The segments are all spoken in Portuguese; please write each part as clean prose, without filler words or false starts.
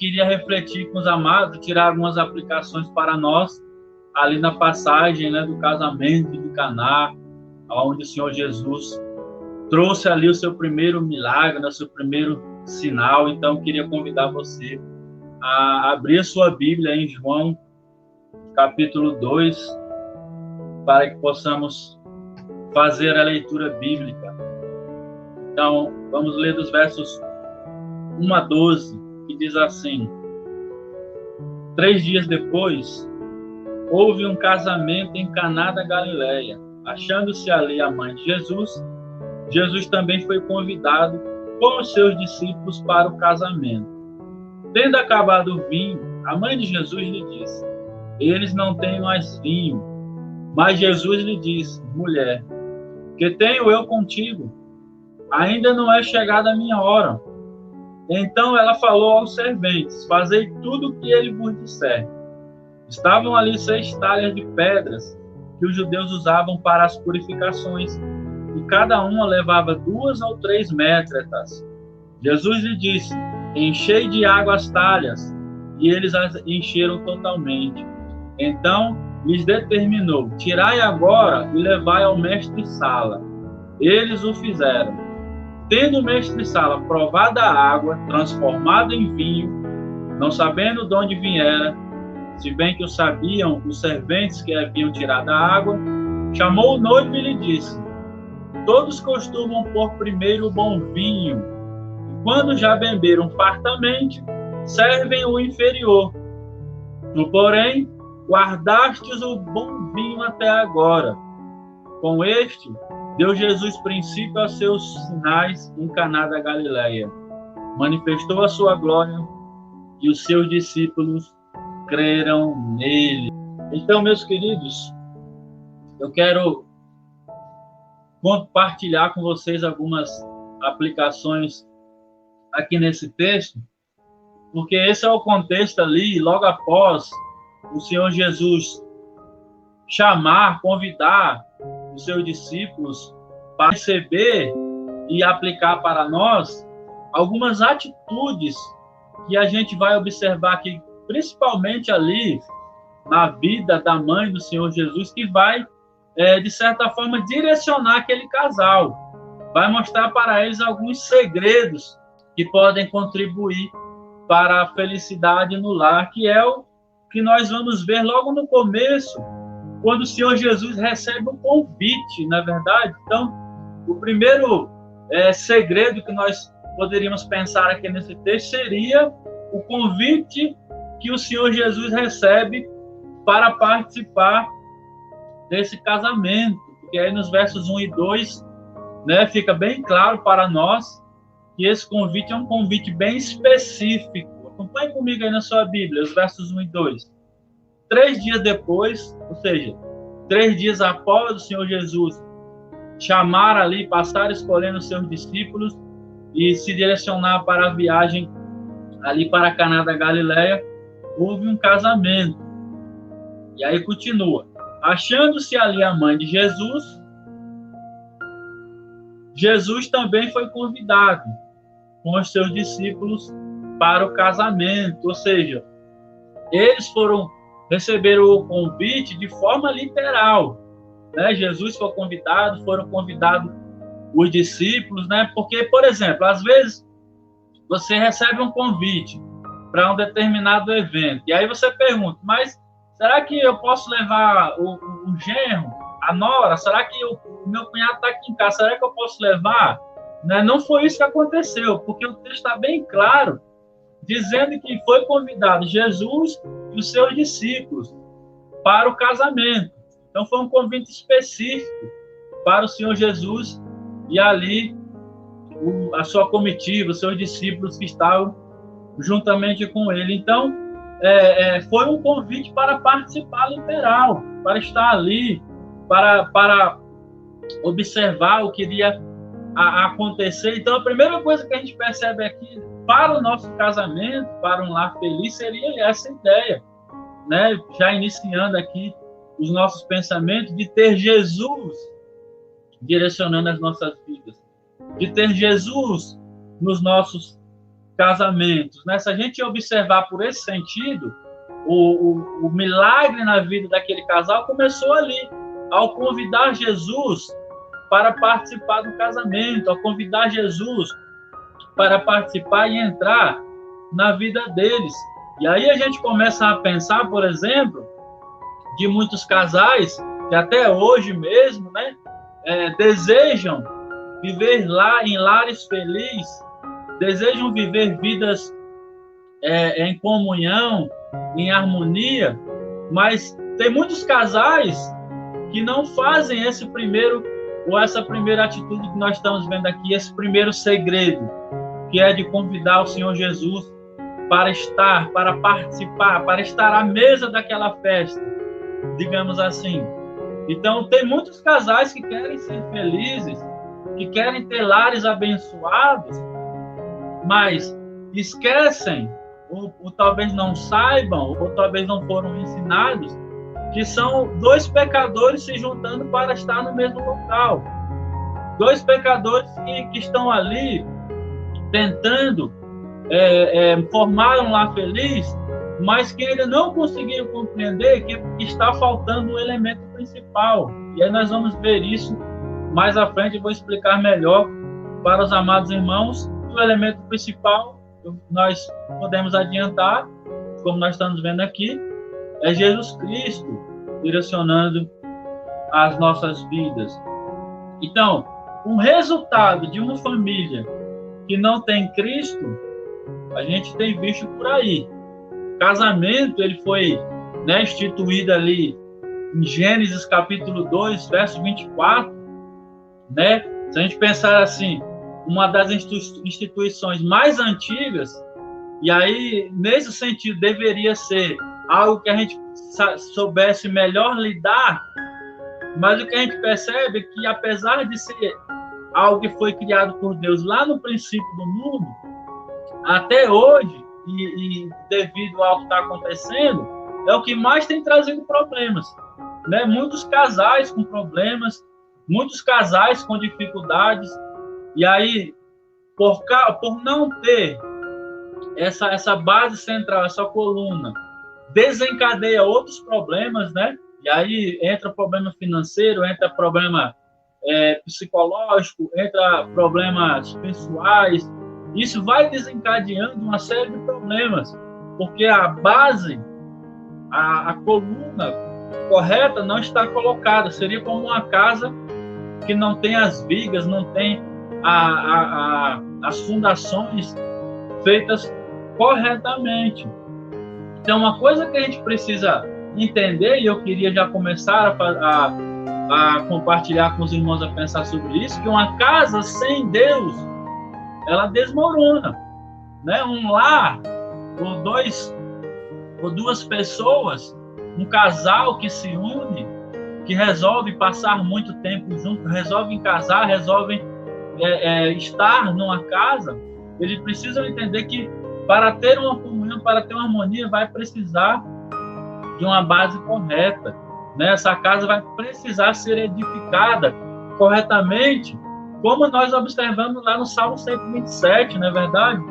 queria refletir com os amados, tirar algumas aplicações para nós, ali na passagem, né, do casamento de Caná, onde o Senhor Jesus trouxe ali o seu primeiro milagre, o seu primeiro sinal. Então, queria convidar você a abrir a sua Bíblia em João, capítulo 2, para que possamos fazer a leitura bíblica. Então, vamos ler dos versos 1 a 12, que diz assim: 3 dias depois, houve um casamento em Caná da Galileia. Achando-se ali a mãe de Jesus, Jesus também foi convidado com os seus discípulos para o casamento. Tendo acabado o vinho, a mãe de Jesus lhe disse: eles não têm mais vinho. Mas Jesus lhe disse: mulher, que tenho eu contigo? Ainda não é chegada a minha hora. Então ela falou aos serventes: fazei tudo o que ele vos disser. Estavam ali 6 talhas de pedras que os judeus usavam para as purificações, e cada uma levava 2 ou 3 métretas. Jesus lhe disse: enchei de água as talhas, e eles as encheram totalmente. Então lhes determinou: tirai agora e levai ao mestre-sala. Eles o fizeram. Tendo o mestre-sala provado a água, transformada em vinho, não sabendo de onde viera, se bem que o sabiam os serventes que haviam tirado a água, chamou o noivo e lhe disse: todos costumam pôr primeiro o bom vinho, e quando já beberam fartamente, servem o inferior. Tu, porém, guardastes o bom vinho até agora. Com este, deu Jesus princípio a seus sinais em Caná da Galileia. Manifestou a sua glória, e os seus discípulos creram nele. Então, meus queridos, eu quero compartilhar com vocês algumas aplicações aqui nesse texto, porque esse é o contexto ali, logo após o Senhor Jesus chamar, convidar os seus discípulos para receber e aplicar para nós algumas atitudes que a gente vai observar aqui, principalmente ali na vida da mãe do Senhor Jesus, que vai, de certa forma, direcionar aquele casal. Vai mostrar para eles alguns segredos que podem contribuir para a felicidade no lar, que é o que nós vamos ver logo no começo, quando o Senhor Jesus recebe um convite, na verdade. Então, o primeiro segredo que nós poderíamos pensar aqui nesse texto seria o convite que o Senhor Jesus recebe para participar desse casamento, porque aí nos versos 1 e 2, né, fica bem claro para nós que esse convite é um convite bem específico. Acompanhe comigo aí na sua Bíblia, os versos 1 e 2. 3 dias depois, ou seja, 3 dias após o Senhor Jesus chamar ali, passar escolhendo os seus discípulos e se direcionar para a viagem ali para Caná da Galileia, houve um casamento. E aí continua: achando-se ali a mãe de Jesus, Jesus também foi convidado com os seus discípulos para o casamento. Ou seja, eles receberam o convite de forma literal, né? Jesus foi convidado, foram convidados os discípulos, né? Porque, por exemplo, às vezes você recebe um convite para um determinado evento, e aí você pergunta: mas será que eu posso levar o genro, a nora? Será que o meu cunhado está aqui em casa? Será que eu posso levar? Né? Não foi isso que aconteceu, porque o texto está bem claro, dizendo que foi convidado Jesus e os seus discípulos para o casamento. Então foi um convite específico para o Senhor Jesus e ali a sua comitiva, os seus discípulos que estavam juntamente com ele. Então foi um convite para participar literal, para estar ali, para observar o que iria acontecer. Então a primeira coisa que a gente percebe aqui, para o nosso casamento, para um lar feliz, seria essa ideia, né? Já iniciando aqui os nossos pensamentos, de ter Jesus direcionando as nossas vidas, de ter Jesus nos nossos casamentos, né? Se a gente observar por esse sentido, o milagre na vida daquele casal começou ali, ao convidar Jesus para participar do casamento, ao convidar Jesus para participar e entrar na vida deles. E aí a gente começa a pensar, por exemplo, de muitos casais que até hoje mesmo, né, desejam viver lá em lares felizes, desejam viver vidas em comunhão, em harmonia, mas tem muitos casais que não fazem esse primeiro, ou essa primeira atitude que nós estamos vendo aqui, esse primeiro segredo, que é de convidar o Senhor Jesus para estar, para participar, para estar à mesa daquela festa, digamos assim. Então, tem muitos casais que querem ser felizes, que querem ter lares abençoados, mas esquecem, ou talvez não saibam, ou talvez não foram ensinados, que são dois pecadores se juntando para estar no mesmo local. Dois pecadores que estão ali tentando formar um lar feliz, mas que ainda não conseguiram compreender que está faltando um elemento principal. E aí nós vamos ver isso mais à frente, eu vou explicar melhor para os amados irmãos. O elemento principal, nós podemos adiantar, como nós estamos vendo aqui, é Jesus Cristo direcionando as nossas vidas. Então, um resultado de uma família que não tem Cristo, a gente tem visto por aí. O casamento, ele foi, né, instituído ali em Gênesis capítulo 2, verso 24, né? Se a gente pensar assim, uma das instituições mais antigas, e aí, nesse sentido, deveria ser algo que a gente soubesse melhor lidar, mas o que a gente percebe é que, apesar de ser algo que foi criado por Deus lá no princípio do mundo, até hoje, e devido ao que está acontecendo, é o que mais tem trazido problemas, né? Muitos casais com problemas, muitos casais com dificuldades, e aí, por não ter essa base central, essa coluna, desencadeia outros problemas, né? E aí entra problema financeiro, entra problema psicológico, entra problemas pessoais. Isso vai desencadeando uma série de problemas, porque a base, a coluna correta não está colocada. Seria como uma casa que não tem as vigas, não tem as fundações feitas corretamente. Então, uma coisa que a gente precisa entender, e eu queria já começar a compartilhar com os irmãos a pensar sobre isso, que uma casa sem Deus, ela desmorona, né? Um lar, ou duas pessoas, um casal que se une, que resolve passar muito tempo junto, resolvem casar, resolvem estar numa casa, eles precisam entender que para ter uma comunhão, para ter uma harmonia, vai precisar de uma base correta, né? Essa casa vai precisar ser edificada corretamente, como nós observamos lá no Salmo 127, não é verdade?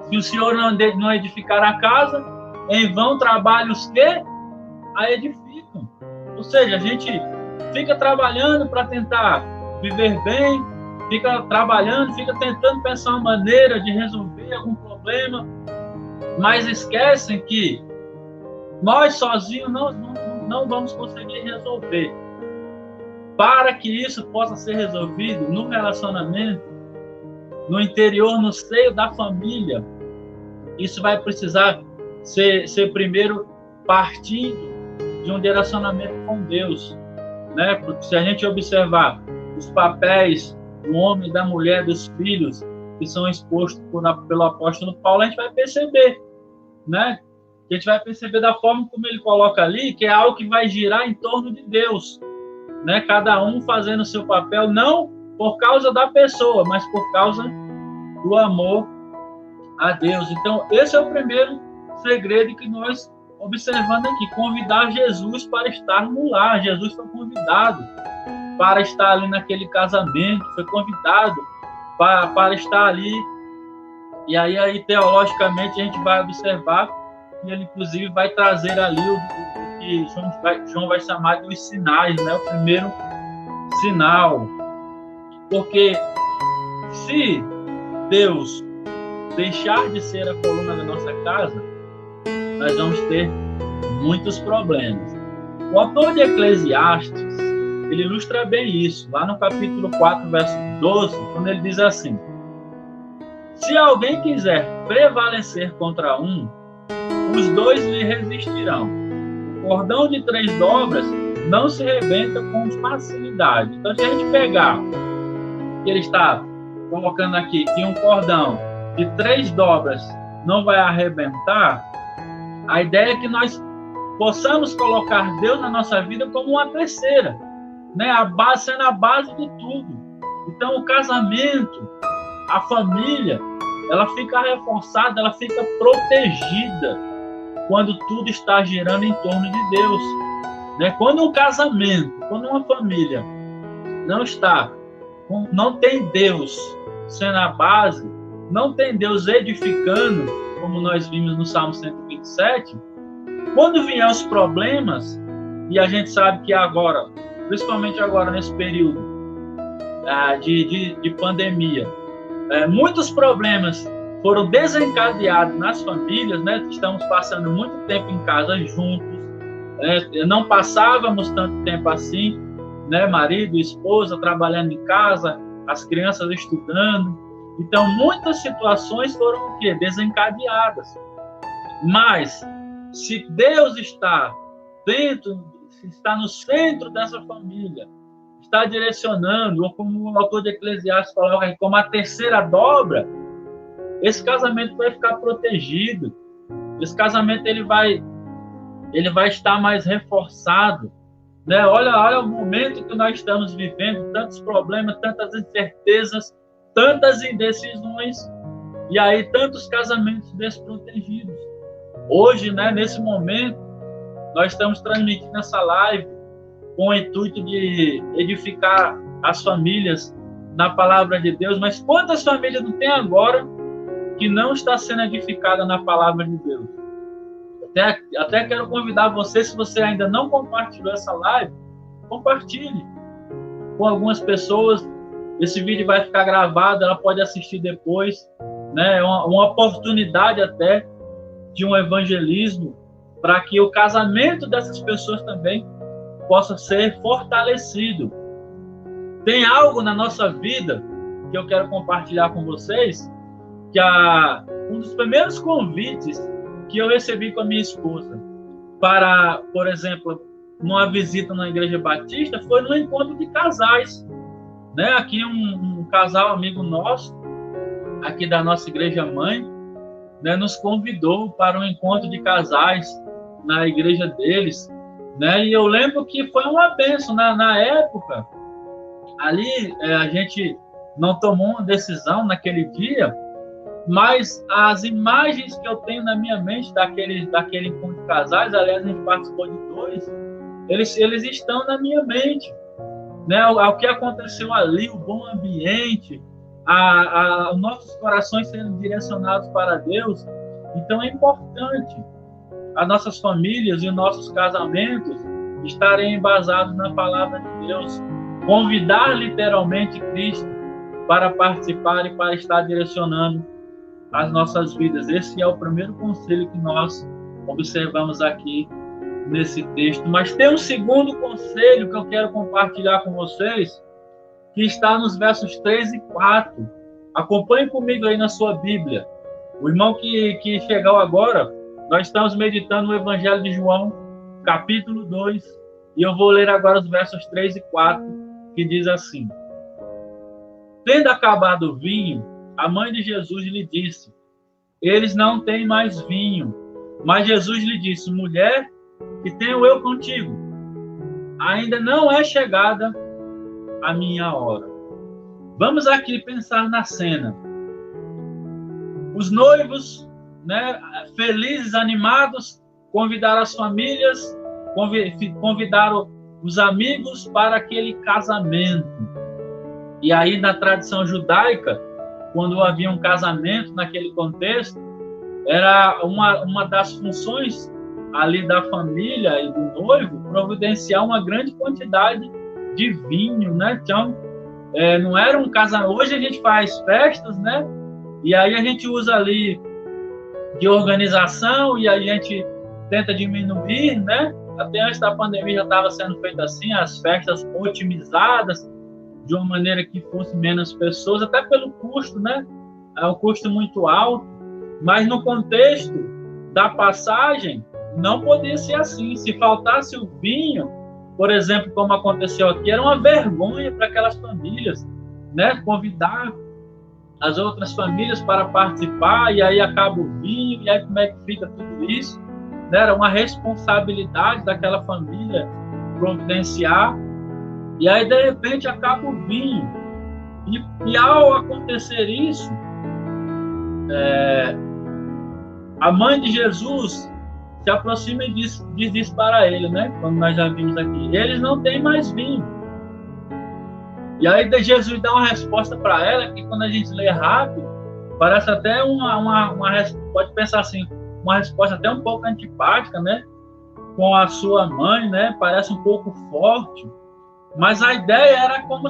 Se o Senhor não edificar a casa, em vão trabalham os que a edificam. Ou seja, a gente fica trabalhando para tentar viver bem, fica trabalhando, fica tentando pensar uma maneira de resolver algum problema, mas esquecem que nós sozinhos não vamos conseguir resolver. Para que isso possa ser resolvido no relacionamento, no interior, no seio da família, isso vai precisar ser primeiro partindo de um relacionamento com Deus, né? Porque se a gente observar os papéis do homem, da mulher, dos filhos, que são expostos pelo apóstolo Paulo, a gente vai perceber, né? A gente vai perceber da forma como ele coloca ali, que é algo que vai girar em torno de Deus, né? Cada um fazendo o seu papel, não por causa da pessoa, mas por causa do amor a Deus. Então, esse é o primeiro segredo que nós observando aqui, convidar Jesus para estar no lar. Jesus foi convidado para estar ali naquele casamento, foi convidado para estar ali E aí teologicamente, a gente vai observar que ele, inclusive, vai trazer ali o que João vai chamar de os sinais, né? O primeiro sinal. Porque se Deus deixar de ser a coluna da nossa casa, nós vamos ter muitos problemas. O autor de Eclesiastes, ele ilustra bem isso, lá no capítulo 4, verso 12, quando ele diz assim: se alguém quiser prevalecer contra um, os dois lhe resistirão. O cordão de 3 dobras não se rebenta com facilidade. Então, se a gente pegar, que ele está colocando aqui, que um cordão de 3 dobras não vai arrebentar, a ideia é que nós possamos colocar Deus na nossa vida como uma terceira, né? A base, sendo a base de tudo. Então, o casamento, a família, ela fica reforçada, ela fica protegida quando tudo está girando em torno de Deus, né? Quando um casamento, quando uma família não tem Deus sendo a base, não tem Deus edificando, como nós vimos no Salmo 127, quando vier os problemas, e a gente sabe que agora, principalmente agora nesse período de pandemia, muitos problemas foram desencadeados nas famílias, né? Estamos passando muito tempo em casa juntos, não passávamos tanto tempo assim, né? Marido, esposa trabalhando em casa, as crianças estudando. Então, muitas situações foram o quê? Desencadeadas. Mas, se Deus está no centro dessa família, está direcionando, ou como o autor de Eclesiastes coloca, como a terceira dobra, esse casamento vai ficar protegido. Esse casamento ele vai estar mais reforçado, né? Olha o momento que nós estamos vivendo, tantos problemas, tantas incertezas, tantas indecisões, e aí tantos casamentos desprotegidos. Hoje, né, nesse momento, nós estamos transmitindo essa live com o intuito de edificar as famílias na palavra de Deus, mas quantas famílias não tem agora que não está sendo edificada na palavra de Deus? Até quero convidar você, se você ainda não compartilhou essa live, compartilhe com algumas pessoas. Esse vídeo vai ficar gravado, ela pode assistir depois, né? É uma oportunidade até de um evangelismo para que o casamento dessas pessoas também possa ser fortalecido. Tem algo na nossa vida que eu quero compartilhar com vocês, que um dos primeiros convites que eu recebi com a minha esposa para, por exemplo, numa visita na Igreja Batista, foi no encontro de casais, né? Aqui um casal amigo nosso, aqui da nossa igreja mãe, né, nos convidou para um encontro de casais na igreja deles, né? E eu lembro que foi uma bênção na época. Ali a gente não tomou uma decisão naquele dia, mas as imagens que eu tenho na minha mente daquele encontro de casais, aliás, a gente participou de 2, eles estão na minha mente, né? O que aconteceu ali, o bom ambiente, os nossos corações sendo direcionados para Deus. Então é importante as nossas famílias e os nossos casamentos estarem embasados na palavra de Deus, convidar literalmente Cristo para participar e para estar direcionando as nossas vidas. Esse é o primeiro conselho que nós observamos aqui nesse texto. Mas tem um segundo conselho que eu quero compartilhar com vocês, que está nos versos 3 e 4. Acompanhe comigo aí na sua Bíblia. O irmão que chegou agora, nós estamos meditando no Evangelho de João, capítulo 2, e eu vou ler agora os versos 3 e 4, que diz assim: tendo acabado o vinho, a mãe de Jesus lhe disse: eles não têm mais vinho. Mas Jesus lhe disse: mulher, que tenho eu contigo? Ainda não é chegada a minha hora. Vamos aqui pensar na cena. Os noivos, né, felizes, animados, convidaram as famílias, convidaram os amigos para aquele casamento. E aí, na tradição judaica, quando havia um casamento naquele contexto, era uma das funções ali da família e do noivo providenciar uma grande quantidade de vinho, né? Então, não era um casamento. Hoje a gente faz festas, né? E aí a gente usa ali de organização e a gente tenta diminuir, né? Até antes da pandemia já estava sendo feito assim, as festas otimizadas de uma maneira que fosse menos pessoas, até pelo custo, né? É um custo muito alto, mas no contexto da passagem não podia ser assim. Se faltasse o vinho, por exemplo, como aconteceu aqui, era uma vergonha para aquelas famílias, né? Convidar as outras famílias para participar, e aí acaba o vinho, e aí como é que fica tudo isso? Né? Era uma responsabilidade daquela família providenciar, e aí de repente acaba o vinho. E ao acontecer isso, a mãe de Jesus se aproxima e diz isso para ele, né? Como nós já vimos aqui, eles não têm mais vinho. E aí Jesus dá uma resposta para ela, que quando a gente lê rápido, parece até pode pensar assim, uma resposta até um pouco antipática, né? Com a sua mãe, né? Parece um pouco forte, mas a ideia era como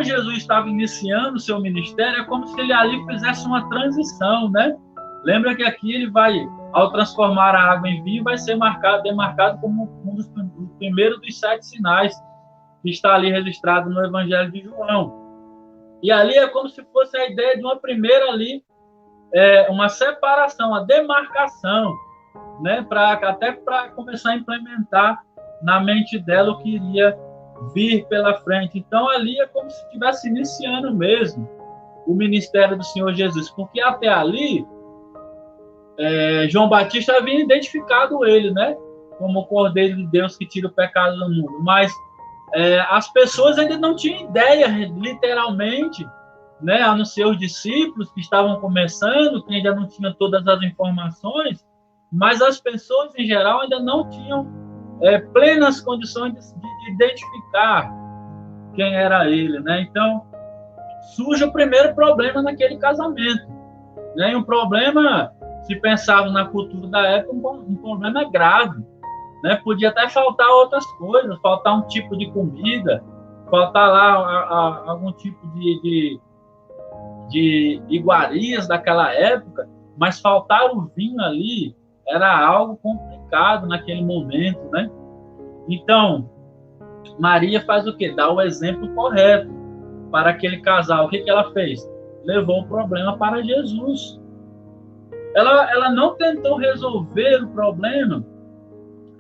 Jesus estava iniciando o seu ministério, é como se ele ali fizesse uma transição, né? Lembra que aqui ele vai, ao transformar a água em vinho, vai ser demarcado como um dos primeiros dos 7 sinais que está ali registrado no Evangelho de João. E ali é como se fosse a ideia de uma primeira ali, uma separação, uma demarcação, né? Até para começar a implementar na mente dela o que iria vir pela frente. Então ali é como se estivesse iniciando mesmo o ministério do Senhor Jesus, porque até ali João Batista havia identificado ele, né? Como o Cordeiro de Deus que tira o pecado do mundo, mas as pessoas ainda não tinham ideia, literalmente, né, a não ser os discípulos que estavam começando, que ainda não tinham todas as informações, mas as pessoas, em geral, ainda não tinham plenas condições de identificar quem era ele, né? Então, surge o primeiro problema naquele casamento, né? E um problema, se pensarmos na cultura da época, um problema grave, né? Podia até faltar outras coisas, faltar um tipo de comida, faltar lá algum tipo de iguarias daquela época, mas faltar o vinho ali era algo complicado naquele momento, né? Então, Maria faz o quê? Dá o exemplo correto para aquele casal. O que ela fez? Levou o problema para Jesus. Ela não tentou resolver o problema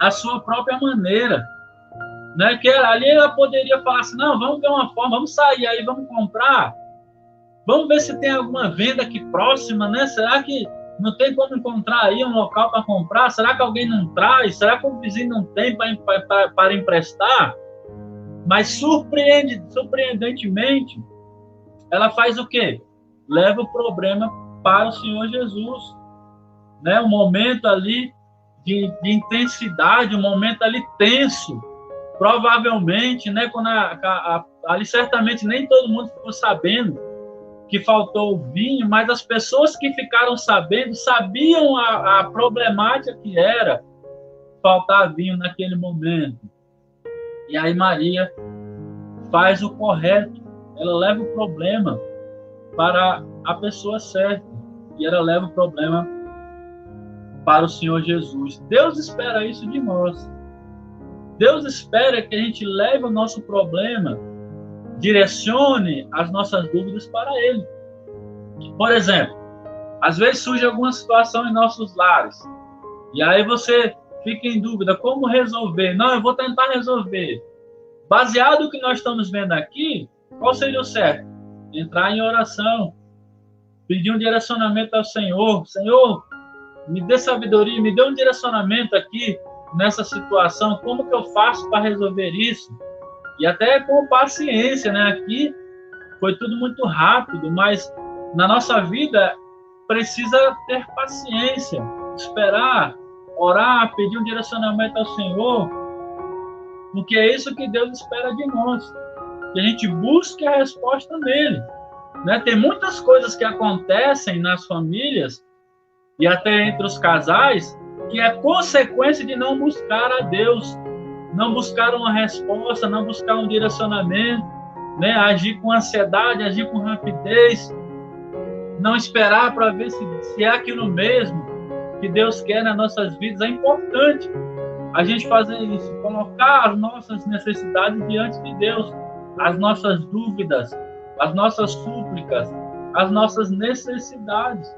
a sua própria maneira, né? Que ali ela poderia falar assim, não, vamos ver uma forma, vamos sair aí, vamos comprar, vamos ver se tem alguma venda aqui próxima, né? Será que não tem como encontrar aí um local para comprar? Será que alguém não traz? Será que o vizinho não tem para emprestar? Mas surpreendentemente, ela faz o quê? Leva o problema para o Senhor Jesus, né? Um momento ali de intensidade, um momento ali tenso, provavelmente, né, quando ali certamente nem todo mundo ficou sabendo que faltou o vinho, mas as pessoas que ficaram sabendo sabiam a problemática que era faltar vinho naquele momento. E aí Maria faz o correto, ela leva o problema para a pessoa certa, e ela leva o problema para o Senhor Jesus. Deus espera isso de nós. Deus espera que a gente leve o nosso problema, direcione as nossas dúvidas para Ele. Por exemplo, às vezes surge alguma situação em nossos lares, e aí você fica em dúvida, como resolver? Não, eu vou tentar resolver. Baseado no que nós estamos vendo aqui, qual seria o certo? Entrar em oração, pedir um direcionamento ao Senhor. Senhor, me dê sabedoria, me dê um direcionamento aqui nessa situação, como que eu faço para resolver isso? E até com paciência, né? Aqui foi tudo muito rápido, mas na nossa vida precisa ter paciência, esperar, orar, pedir um direcionamento ao Senhor, porque é isso que Deus espera de nós, que a gente busque a resposta nele. né? Tem muitas coisas que acontecem nas famílias e até entre os casais que é consequência de não buscar a Deus, não buscar uma resposta, não buscar um direcionamento, né? Agir com ansiedade, agir com rapidez, não esperar para ver se é aquilo mesmo que Deus quer nas nossas vidas. É importante a gente fazer isso, colocar as nossas necessidades diante de Deus, as nossas dúvidas, as nossas súplicas, as nossas necessidades,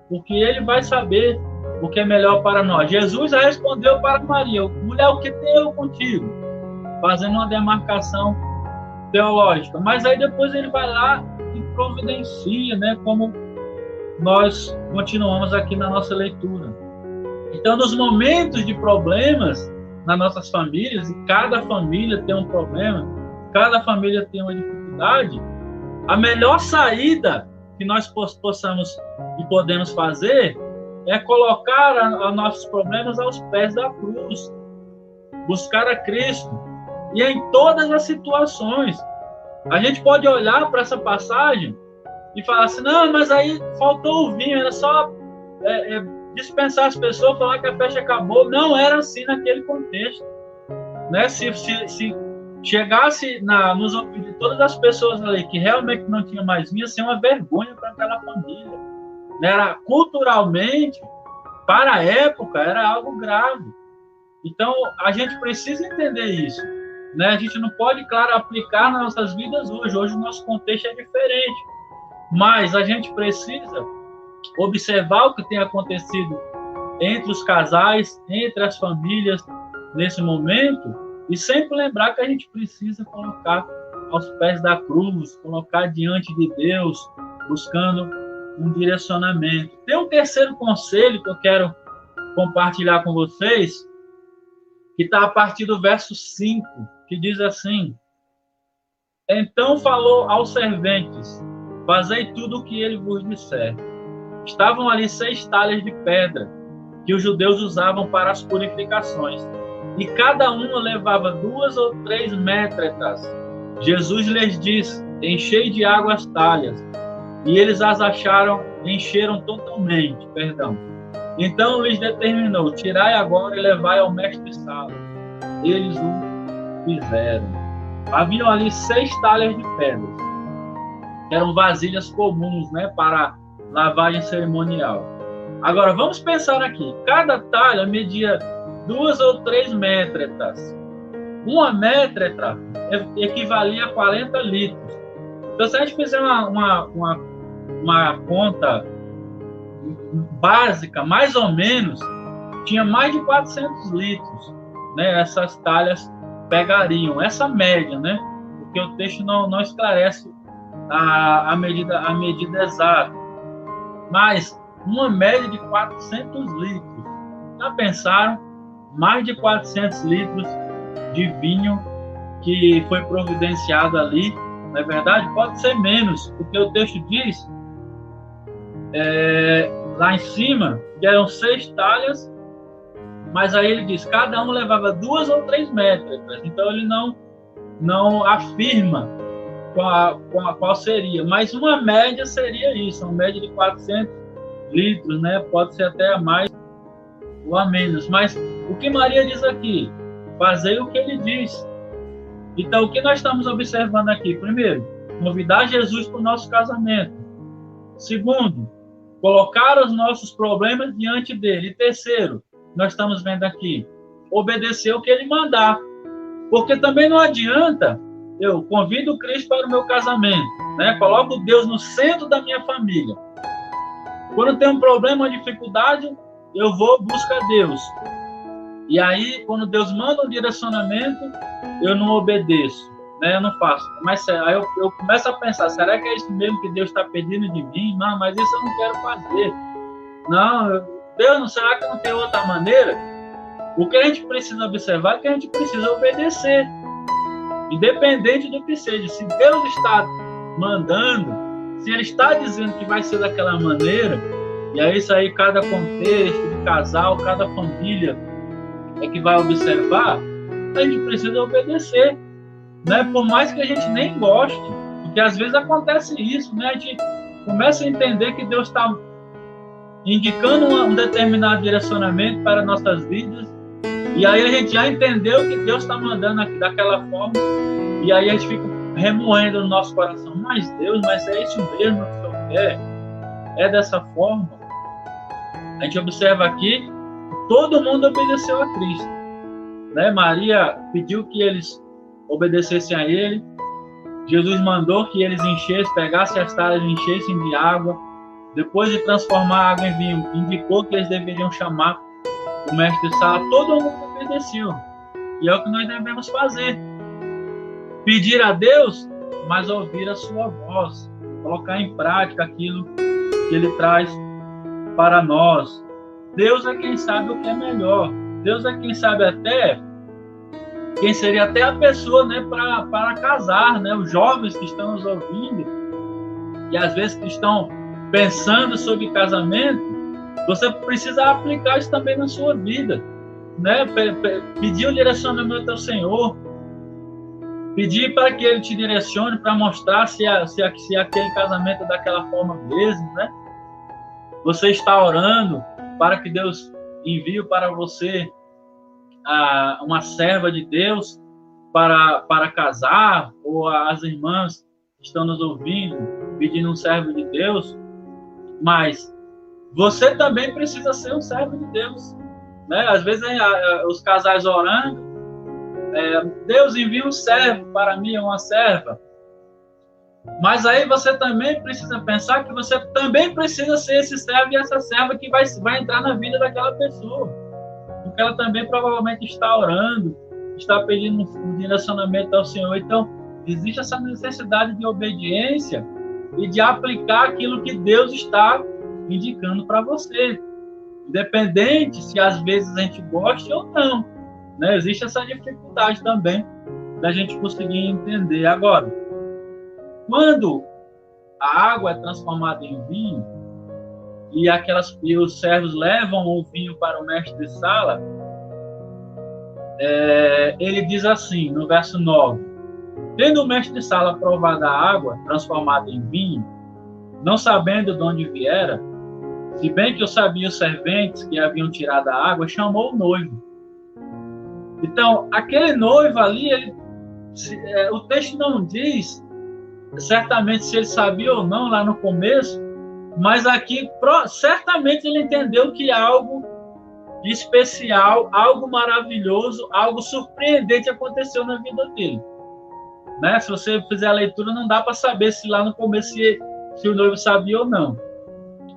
porque Ele vai saber o que é melhor para nós. Jesus respondeu para Maria: mulher, o que tenho eu contigo? Fazendo uma demarcação teológica. Mas aí depois ele vai lá e providencia, né? Como nós continuamos aqui na nossa leitura. Então, nos momentos de problemas nas nossas famílias, e cada família tem um problema, cada família tem uma dificuldade, a melhor saída que nós possamos e podemos fazer é colocar os nossos problemas aos pés da cruz, buscar a Cristo. E em todas as situações, a gente pode olhar para essa passagem e falar assim: não, mas aí faltou o vinho, era só dispensar as pessoas, falar que a festa acabou. Não era assim naquele contexto, né? Se chegasse nos ouvidos de todas as pessoas ali que realmente não tinha mais vinho, ia ser uma vergonha para aquela família. Era culturalmente, para a época, era algo grave. Então, a gente precisa entender isso, né? A gente não pode, claro, aplicar nas nossas vidas hoje. Hoje o nosso contexto é diferente. Mas a gente precisa observar o que tem acontecido entre os casais, entre as famílias, nesse momento, e sempre lembrar que a gente precisa colocar aos pés da cruz, colocar diante de Deus, buscando um direcionamento. Tem um terceiro conselho que eu quero compartilhar com vocês, que está a partir do verso 5, que diz assim: então falou aos serventes: fazei tudo o que ele vos disser. Estavam ali 6 talhas de pedra, que os judeus usavam para as purificações, e cada uma levava 2 ou 3 métretas. Jesus lhes disse: enchei de água as talhas. E eles as encheram totalmente, Então lhes determinou: tirai agora e levai ao mestre-sala. Eles o fizeram. Haviam ali 6 talhas de pedras, que eram vasilhas comuns, né, para lavagem cerimonial. Agora, vamos pensar aqui. Cada talha media 2 ou 3 métretas. Uma métreta equivalia a 40 litros. Então, se a gente fizer uma conta básica, mais ou menos, tinha mais de 400 litros, né? Essas talhas pegariam, essa média, né? Porque o texto não esclarece a medida exata. Mas uma média de 400 litros. Já pensaram? Mais de 400 litros de vinho que foi providenciado ali. Não é verdade? Pode ser menos, porque o texto diz lá em cima que eram 6 talhas, mas aí ele diz cada um levava 2 ou 3 métricas. Então ele não afirma qual seria, mas uma média seria isso, uma média de 400 litros, né? Pode ser até a mais ou a menos. Mas o que Maria diz aqui? Fazer o que ele diz. Então, o que nós estamos observando aqui? Primeiro, convidar Jesus para o nosso casamento. Segundo, colocar os nossos problemas diante dele. E terceiro, nós estamos vendo aqui, obedecer o que ele mandar. Porque também não adianta eu convido o Cristo para o meu casamento, né? Coloco Deus no centro da minha família. Quando tem um problema, uma dificuldade, eu vou buscar Deus. E aí, quando Deus manda um direcionamento, eu não obedeço, né? Eu não faço. Mas aí eu começo a pensar, será que é isso mesmo que Deus está pedindo de mim? Não, mas isso eu não quero fazer. Não, Deus, será que não tem outra maneira? O que a gente precisa observar é que a gente precisa obedecer. Independente do que seja. Se Deus está mandando, se Ele está dizendo que vai ser daquela maneira, e é isso aí, cada contexto de casal, cada família é que vai observar, a gente precisa obedecer, né? Por mais que a gente nem goste do Porque às vezes acontece isso, né? A gente começa a entender que Deus está indicando um determinado direcionamento para nossas vidas, e aí a gente já entendeu que Deus está mandando aqui daquela forma, e aí a gente fica remoendo no nosso coração, mas Deus, mas é isso mesmo que o Senhor quer? É dessa forma? A gente observa aqui que todo mundo obedeceu a Cristo, né? Maria pediu que eles obedecessem a Ele, Jesus mandou que eles enchessem, pegassem as talhas e enchessem de água. Depois de transformar a água em vinho, indicou que eles deveriam chamar o mestre de sala. Todo mundo obedeceu. E é o que nós devemos fazer. Pedir a Deus, mas ouvir a sua voz. Colocar em prática aquilo que Ele traz para nós. Deus é quem sabe o que é melhor. Deus é quem sabe até quem seria até a pessoa, né, para casar, né? Os jovens que estão nos ouvindo e às vezes que estão pensando sobre casamento, você precisa aplicar isso também na sua vida, né? Pedir o direcionamento ao Senhor, pedir para que Ele te direcione, para mostrar se aquele casamento é daquela forma mesmo, né? Você está orando para que Deus envie para você uma serva de Deus para casar, ou as irmãs que estão nos ouvindo pedindo um servo de Deus, mas você também precisa ser um servo de Deus, né? Às vezes os casais orando, Deus envia um servo para mim, uma serva, mas aí você também precisa pensar que você também precisa ser esse servo e essa serva que vai entrar na vida daquela pessoa, porque ela também provavelmente está orando, está pedindo um direcionamento ao Senhor. Então, existe essa necessidade de obediência e de aplicar aquilo que Deus está indicando para você, independente se às vezes a gente goste ou não, né? Existe essa dificuldade também da gente conseguir entender. Agora, quando a água é transformada em vinho e os servos levam o vinho para o mestre de sala, ele diz assim, no verso 9: tendo o mestre de sala provado a água transformada em vinho, não sabendo de onde viera, se bem que eu sabia os serventes que haviam tirado a água, chamou o noivo. Então, aquele noivo ali, o texto não diz certamente se ele sabia ou não lá no começo, mas aqui certamente ele entendeu que algo especial, algo maravilhoso, algo surpreendente aconteceu na vida dele, né? Se você fizer a leitura, não dá para saber se lá no começo se o noivo sabia ou não,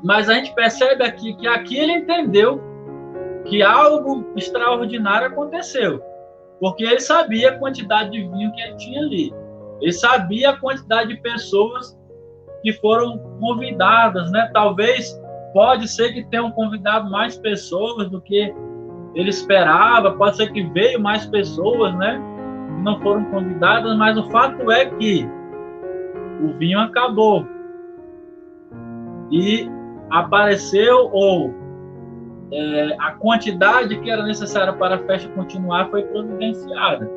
mas a gente percebe aqui que aqui ele entendeu que algo extraordinário aconteceu, porque ele sabia a quantidade de vinho que ele tinha ali, ele sabia a quantidade de pessoas que foram convidadas, né? Talvez, pode ser que tenham convidado mais pessoas do que ele esperava, pode ser que veio mais pessoas, né? Que não foram convidadas, mas o fato é que o vinho acabou e apareceu, a quantidade que era necessária para a festa continuar foi providenciada.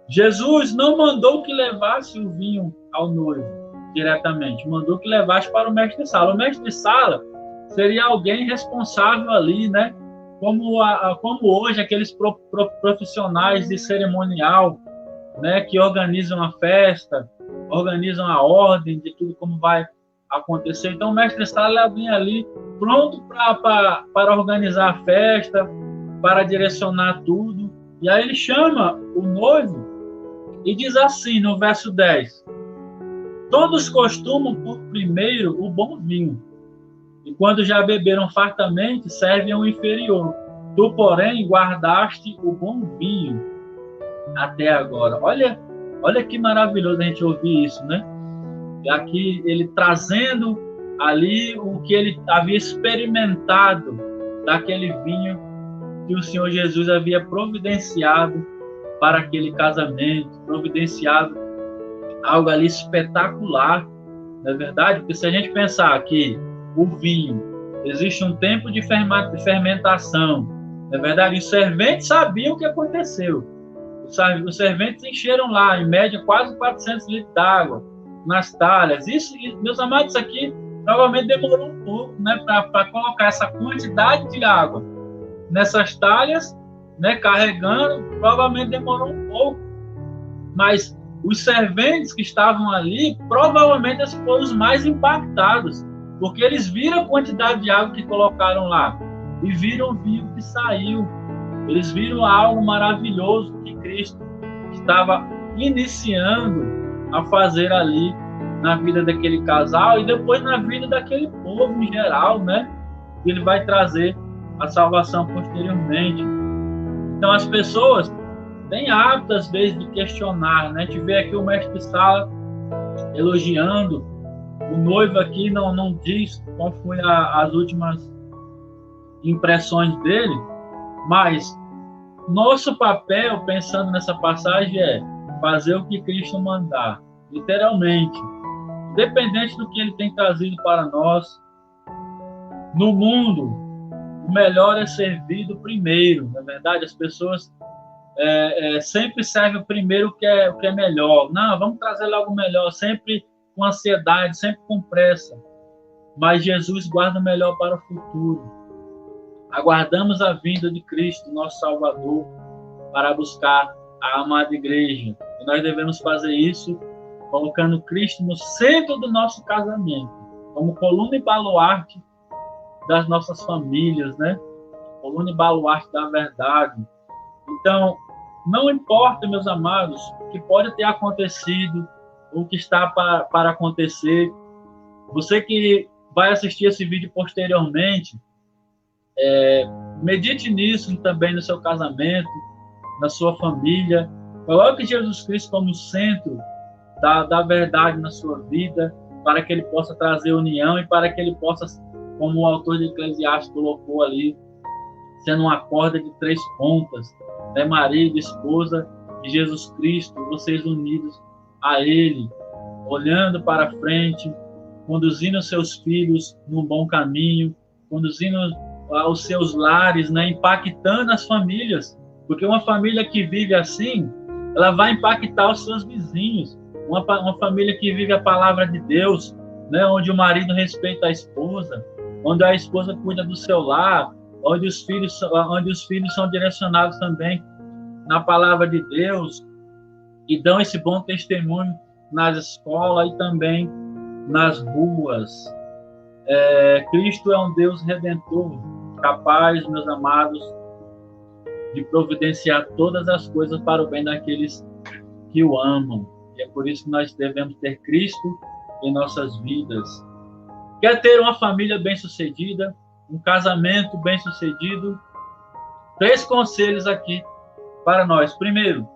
Jesus não mandou que levasse o vinho ao noivo diretamente, mandou que levasse para o mestre de sala. O mestre de sala seria alguém responsável ali, né? Como hoje aqueles profissionais de cerimonial, né? Que organizam a festa, organizam a ordem de tudo como vai acontecer. Então o mestre de sala é alguém ali pronto para organizar a festa, para direcionar tudo. E aí ele chama o noivo e diz assim no verso 10: todos costumam por primeiro o bom vinho, e quando já beberam fartamente, servem o inferior. Tu, porém, guardaste o bom vinho até agora. Olha que maravilhoso a gente ouvir isso, né? E aqui ele trazendo ali o que ele havia experimentado daquele vinho que o Senhor Jesus havia providenciado para aquele casamento, providenciado algo ali espetacular, não é verdade? Porque se a gente pensar que o vinho, existe um tempo de fermentação, não é verdade? Os serventes sabiam o que aconteceu. Os serventes encheram lá, em média, quase 400 litros d'água nas talhas. Isso, meus amados, isso aqui provavelmente demorou um pouco, né, para colocar essa quantidade de água nessas talhas, né, carregando, provavelmente demorou um pouco. Mas os serventes que estavam ali, provavelmente eles foram os mais impactados, porque eles viram a quantidade de água que colocaram lá e viram o vinho que saiu. Eles viram algo maravilhoso que Cristo estava iniciando a fazer ali na vida daquele casal e depois na vida daquele povo em geral, né? Ele vai trazer a salvação posteriormente. Então as pessoas têm hábito às vezes de questionar, né? A gente vê aqui o mestre de sala elogiando o noivo aqui, não diz qual foi as últimas impressões dele, mas nosso papel, pensando nessa passagem, é fazer o que Cristo mandar, literalmente, independente do que ele tem trazido para nós. No mundo, o melhor é servido primeiro, na verdade. As pessoas sempre servem primeiro o que é melhor. Não, vamos trazer logo o melhor, sempre com ansiedade, sempre com pressa. Mas Jesus guarda o melhor para o futuro. Aguardamos a vinda de Cristo, nosso Salvador, para buscar a amada igreja. E nós devemos fazer isso colocando Cristo no centro do nosso casamento, como coluna e baluarte das nossas famílias, né? Coluna e baluarte da verdade. Então, não importa, meus amados, o que pode ter acontecido, o que está para acontecer. Você que vai assistir esse vídeo posteriormente, medite nisso também no seu casamento, na sua família. Coloque Jesus Cristo como centro da verdade na sua vida, para que ele possa trazer união e para que ele possa, como o autor de Eclesiastes colocou ali, sendo uma corda de 3 pontas, né? Marido, esposa e Jesus Cristo, vocês unidos a ele, olhando para frente, conduzindo seus filhos num bom caminho, conduzindo os seus lares, né? Impactando as famílias, porque uma família que vive assim, ela vai impactar os seus vizinhos. Uma família que vive a palavra de Deus, né? Onde o marido respeita a esposa, onde a esposa cuida do seu lar, onde os filhos são direcionados também na palavra de Deus e dão esse bom testemunho nas escolas e também nas ruas. Cristo é um Deus redentor, capaz, meus amados, de providenciar todas as coisas para o bem daqueles que o amam. E é por isso que nós devemos ter Cristo em nossas vidas. Quer ter uma família bem-sucedida, um casamento bem-sucedido? 3 conselhos aqui para nós. Primeiro,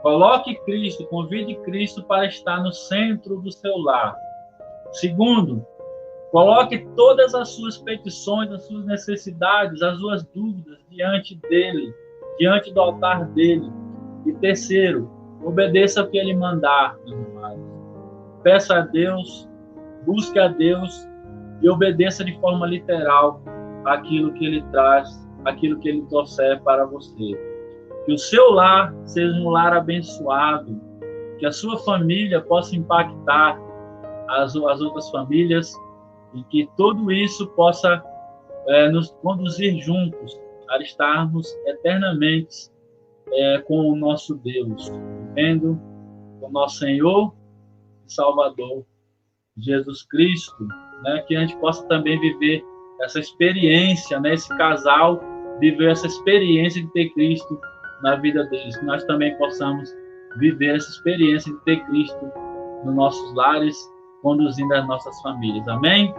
coloque Cristo, convide Cristo para estar no centro do seu lar. Segundo, coloque todas as suas petições, as suas necessidades, as suas dúvidas diante dele, diante do altar dele. E terceiro, obedeça o que ele mandar, meus amados. Peça a Deus, busque a Deus e obedeça de forma literal aquilo que ele traz, aquilo que ele trouxer para você. Que o seu lar seja um lar abençoado, que a sua família possa impactar as outras famílias e que tudo isso possa nos conduzir juntos a estarmos eternamente com o nosso Deus, vivendo com o nosso Senhor e Salvador, Jesus Cristo, né? Que a gente possa também viver essa experiência, né? Esse casal viver essa experiência de ter Cristo na vida deles, que nós também possamos viver essa experiência de ter Cristo nos nossos lares, conduzindo as nossas famílias. Amém?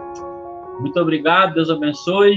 Muito obrigado, Deus abençoe.